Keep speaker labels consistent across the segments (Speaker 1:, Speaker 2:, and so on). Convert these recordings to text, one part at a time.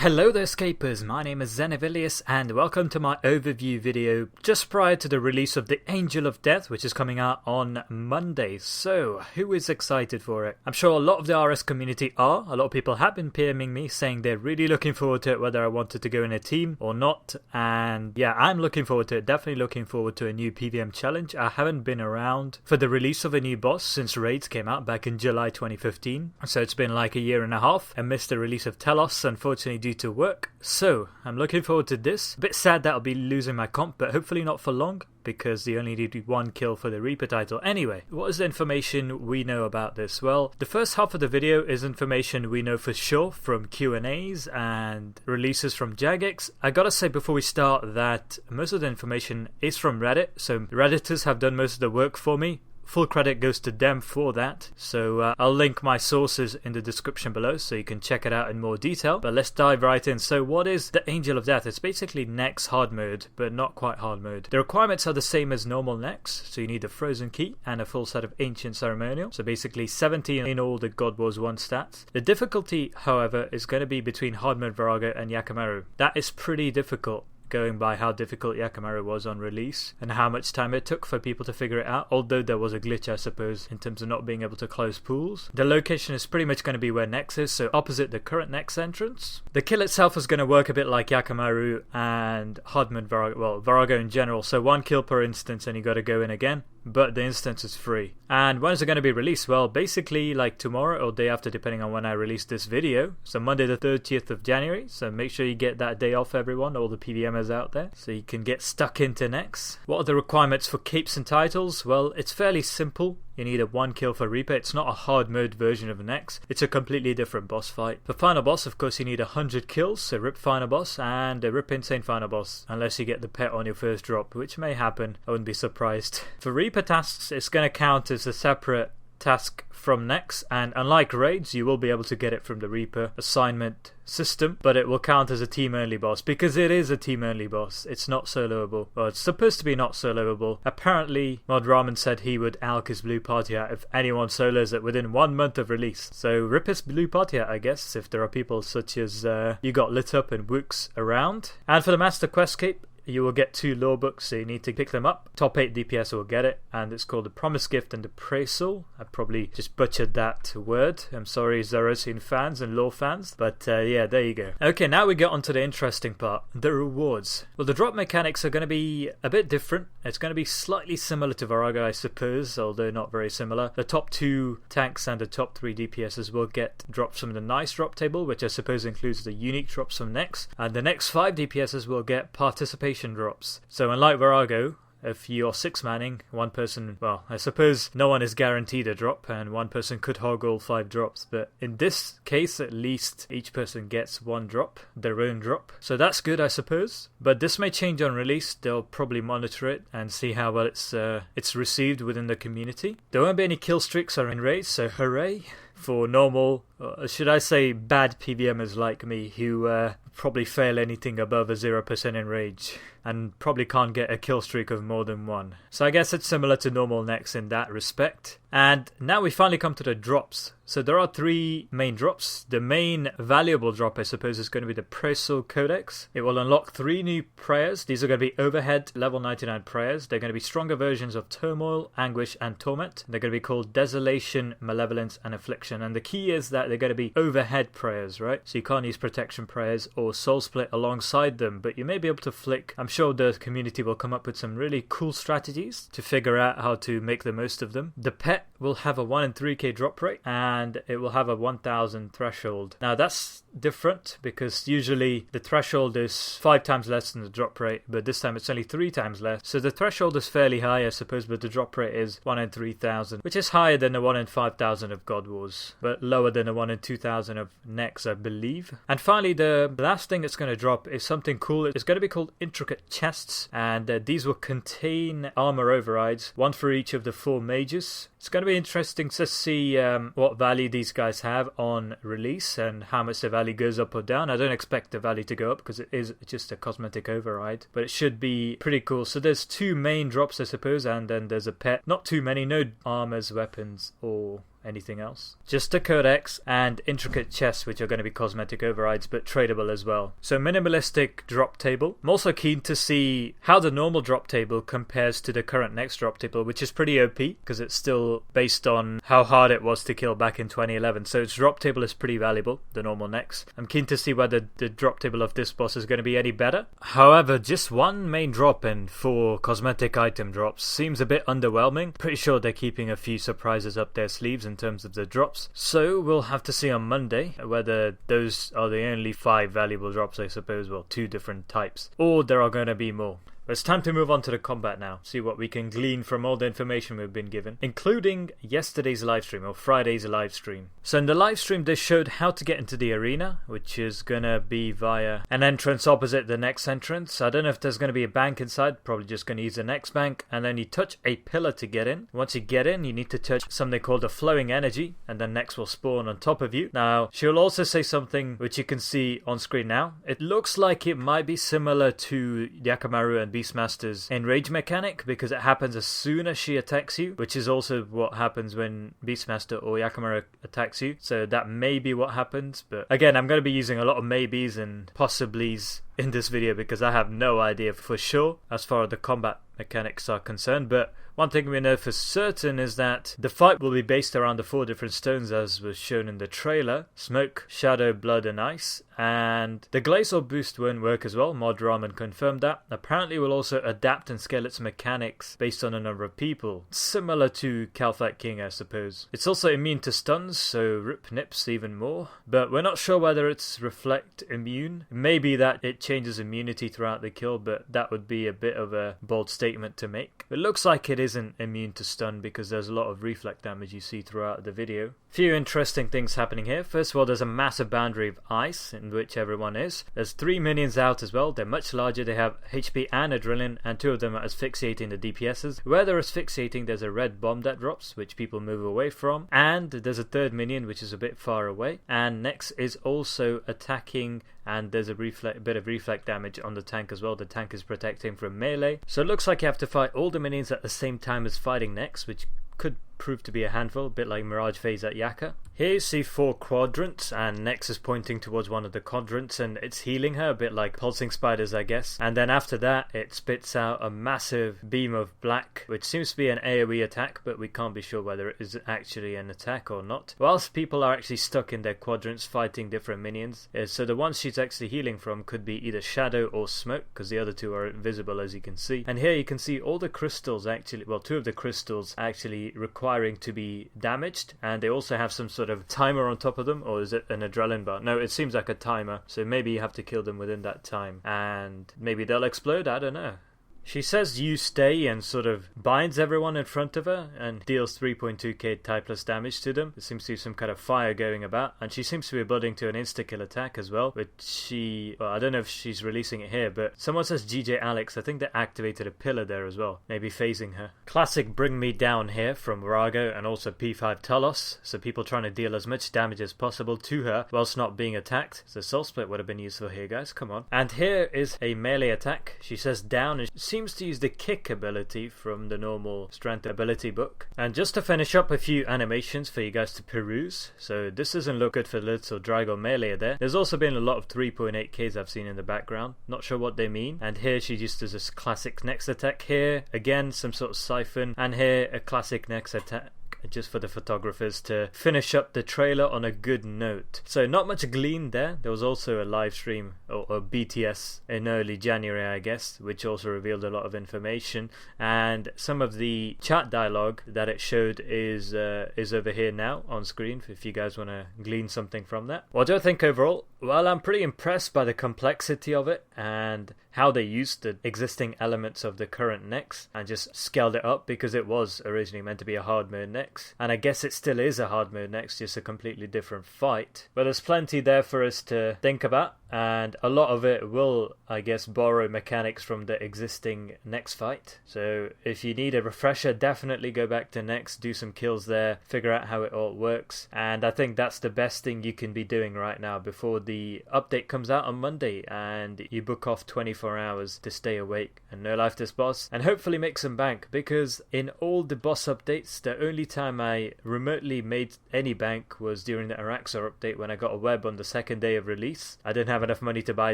Speaker 1: Hello there Escapers, my name is Zenevilius and welcome to my overview video just prior to the release of The Angel of Death, which is coming out on Monday. So, who is excited for it? I'm sure a lot of the RS community are. A lot of people have been PMing me saying they're really looking forward to it, whether I wanted to go in a team or not. And yeah, I'm looking forward to it, definitely looking forward to a new PVM challenge. I haven't been around for the release of a new boss since Raids came out back in July 2015. So it's been like a year and a half. I missed the release of Telos, unfortunately due to work. So I'm looking forward to this. A bit sad that I'll be losing my comp, but hopefully not for long, because you only need one kill for the Reaper title. Anyway, what is the information we know about this? Well, the first half of the video is information we know for sure from Q&As and releases from Jagex. I gotta say before we start that most of the information is from Reddit, so Redditors have done most of the work for me. Full credit goes to them for that. So I'll link my sources in the description below so you can check it out in more detail. But let's dive right in. So what is the Angel of Death? It's basically Nex hard mode, but not quite hard mode. The requirements are the same as normal Nex. So you need a frozen key and a full set of ancient ceremonial. So basically 17 in all the God Wars 1 stats. The difficulty, however, is going to be between hard mode Virago and Yakamaru. That is pretty difficult, going by how difficult Yakamaru was on release and how much time it took for people to figure it out, although there was a glitch I suppose in terms of not being able to close pools. The location is pretty much going to be where Nex is, so opposite the current Nex entrance. The kill itself is going to work a bit like Yakamaru and Hardman Virago, well Virago in general, so one kill per instance and you got to go in again, but the instance is free. And when is it going to be released? Well, basically like tomorrow or day after, depending on when I release this video. So Monday the 30th of January, so make sure you get that day off everyone, all the PVMers out there, so you can get stuck into Nex. What are the requirements for capes and titles? Well, it's fairly simple. You need a one kill for Reaper. It's not a hard mode version of Nex. It's a completely different boss fight. For final boss, of course, you need 100 kills, so rip final boss and a rip insane final boss, unless you get the pet on your first drop, which may happen. I wouldn't be surprised. For Reaper tasks, it's going to count as a separate task from Nex, and unlike raids you will be able to get it from the Reaper assignment system, but it will count as a team only boss because it is a team only boss. It's not soloable. Well, it's supposed to be not soloable. Apparently Mod Ramen said he would alk his blue party out if anyone solos it within 1 month of release, so rip his blue party out I guess, if there are people such as you got lit up and Wooks around. And for the Master Quest cape, you will get 2 lore books, so you need to pick them up. Top 8 DPS will get it, and it's called the Promise Gift and the Praisal. I probably just butchered that word. I'm sorry Zarosian fans and lore fans, but yeah, there you go. Okay, now we get on to the interesting part, the rewards. Well, the drop mechanics are going to be a bit different. It's going to be slightly similar to Virago, I suppose, although not very similar. The top 2 tanks and the top 3 DPSs will get drops from the nice drop table, which I suppose includes the unique drops from Nex, and the next 5 DPSs will get participation drops. So unlike Virago, if you're 6-manning, one person, well, I suppose no one is guaranteed a drop and one person could hog all 5 drops, but in this case at least each person gets 1 drop, their own drop, so that's good I suppose. But this may change on release. They'll probably monitor it and see how well it's received within the community. There won't be any kill streaks or in raids, so hooray for normal, should I say bad PVMers like me who probably fail anything above a 0% in rage and probably can't get a kill streak of more than 1. So I guess it's similar to normal Nex in that respect. And now we finally come to the drops. So there are 3 main drops. The main valuable drop I suppose is going to be the Praisal Codex. It will unlock 3 new prayers. These are going to be overhead level 99 prayers. They're going to be stronger versions of Turmoil, Anguish and Torment. They're going to be called Desolation, Malevolence and Affliction. And the key is that they're going to be overhead prayers, right? So you can't use protection prayers or soul split alongside them, but you may be able to flick. I'm sure the community will come up with some really cool strategies to figure out how to make the most of them. The pet will have a 1 in 3k drop rate and it will have a 1000 threshold. Now that's different because usually the threshold is 5 times less than the drop rate, but this time it's only 3 times less. So the threshold is fairly high I suppose, but the drop rate is 1 in 3000, which is higher than the 1 in 5000 of God Wars, but lower than the 1 in 2000 of Nex I believe. And finally the last thing that's going to drop is something cool. It's going to be called Intricate Chests, and these will contain armor overrides, 1 for each of the 4 mages. It's going to be interesting to see what value these guys have on release and how much the value goes up or down. I don't expect the value to go up because it is just a cosmetic override, but it should be pretty cool. So there's 2 main drops, I suppose, and then there's a pet. Not too many, no armors, weapons, or anything else. Just a codex and intricate chests, which are going to be cosmetic overrides but tradable as well. So minimalistic drop table. I'm also keen to see how the normal drop table compares to the current next drop table, which is pretty OP because it's still based on how hard it was to kill back in 2011. So its drop table is pretty valuable, the normal next. I'm keen to see whether the drop table of this boss is going to be any better. However, just 1 main drop and 4 cosmetic item drops seems a bit underwhelming. Pretty sure they're keeping a few surprises up their sleeves in terms of the drops. So we'll have to see on Monday whether those are the only 5 valuable drops, I suppose. Well, 2 different types. Or there are going to be more. It's time to move on to the combat now, see what we can glean from all the information we've been given, including yesterday's livestream, or Friday's livestream. So in the livestream they showed how to get into the arena, which is gonna be via an entrance opposite the next entrance. I don't know if there's gonna be a bank inside, probably just gonna use the next bank, and then you touch a pillar to get in. Once you get in, you need to touch something called a flowing energy, and then next will spawn on top of you. Now, she'll also say something which you can see on screen now. It looks like it might be similar to Yakamaru and Beastmaster's enrage mechanic, because it happens as soon as she attacks you, which is also what happens when Beastmaster or Yakamaru attacks you. So that may be what happens, but again, I'm going to be using a lot of maybes and possiblies in this video because I have no idea for sure as far as the combat mechanics are concerned. But one thing we know for certain is that the fight will be based around the 4 different stones as was shown in the trailer: smoke, shadow, blood and ice. And the glaze or boost won't work as well. Mod Ramen confirmed that. Apparently we'll also adapt and scale its mechanics based on a number of people, similar to Calfight King, I suppose. It's also immune to stuns, so rip nips even more, but we're not sure whether it's reflect immune. Maybe that it changes immunity throughout the kill, but that would be a bit of a bold statement to make. It looks like it isn't immune to stun because there's a lot of reflect damage you see throughout the video. Few interesting things happening here. First of all, there's a massive boundary of ice in which everyone is. There's 3 minions out as well. They're much larger. They have HP and adrenaline, and 2 of them are asphyxiating the DPSs. Where they're asphyxiating, there's a red bomb that drops, which people move away from. And there's a 3rd minion, which is a bit far away. And next is also attacking, and there's a bit of reflect damage on the tank as well. The tank is protecting from melee. So it looks like you have to fight all the minions at the same time as fighting next, which could prove to be a handful, a bit like Mirage Phase at Yaka. Here you see 4 quadrants, and Nex is pointing towards one of the quadrants and it's healing her, a bit like pulsing spiders, I guess. And then after that it spits out a massive beam of black, which seems to be an AoE attack, but we can't be sure whether it is actually an attack or not. Whilst people are actually stuck in their quadrants fighting different minions, so the ones she's actually healing from could be either shadow or smoke, because the other 2 are invisible, as you can see. And here you can see all the crystals actually, well, 2 of the crystals actually requiring to be damaged, and they also have some sort of timer on top of them, or is it an adrenaline bar? No, it seems like a timer, so maybe you have to kill them within that time and maybe they'll explode, I don't know. She says you stay and sort of binds everyone in front of her and deals 3.2k typeless damage to them. There seems to be some kind of fire going about, and she seems to be building to an insta-kill attack as well, which well, I don't know if she's releasing it here, but someone says GJ Alex. I think they activated a pillar there as well, maybe phasing her. Classic bring me down here from Rago and also P5 Talos, so people trying to deal as much damage as possible to her whilst not being attacked. So Soul Split would have been useful here, guys, come on. And here is a melee attack. She says down, and seems to use the kick ability from the normal strength ability book. And just to finish up, a few animations for you guys to peruse. So this doesn't look good for the little Drago melee there. There's also been a lot of 3.8ks I've seen in the background, not sure what they mean. And here she just does this classic next attack. Here again some sort of siphon, and here a classic next attack, just for the photographers to finish up the trailer on a good note. So not much gleaned there. There was also a live stream or BTS in early January, I guess, which also revealed a lot of information, and some of the chat dialogue that it showed is over here now on screen if you guys want to glean something from that. What do I think overall? Well, I'm pretty impressed by the complexity of it and how they used the existing elements of the current Nex and just scaled it up, because it was originally meant to be a hard mode Nex, and I guess it still is a hard mode Nex, just a completely different fight. But there's plenty there for us to think about and a lot of it will, I guess, borrow mechanics from the existing Next fight. So if you need a refresher, definitely go back to Next, do some kills there, figure out how it all works, and I think that's the best thing you can be doing right now before the update comes out on Monday and you book off 24 hours to stay awake and no life this boss and hopefully make some bank, because in all the boss updates, the only time I remotely made any bank was during the Araxor update when I got a web on the second day of release. I didn't have enough money to buy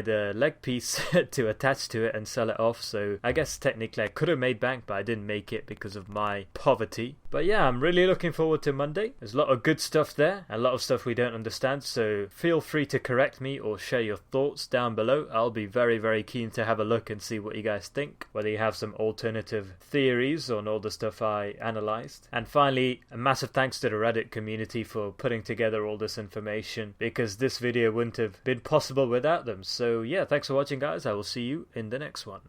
Speaker 1: the leg piece to attach to it and sell it off, so I guess technically I could have made bank, but I didn't make it because of my poverty. But yeah, I'm really looking forward to Monday. There's a lot of good stuff there, a lot of stuff we don't understand, so feel free to correct me or share your thoughts down below. I'll be very, very keen to have a look and see what you guys think, whether you have some alternative theories on all the stuff I analysed. And finally, a massive thanks to the Reddit community for putting together all this information, because this video wouldn't have been possible without them. So yeah, thanks for watching guys, I will see you in the next one.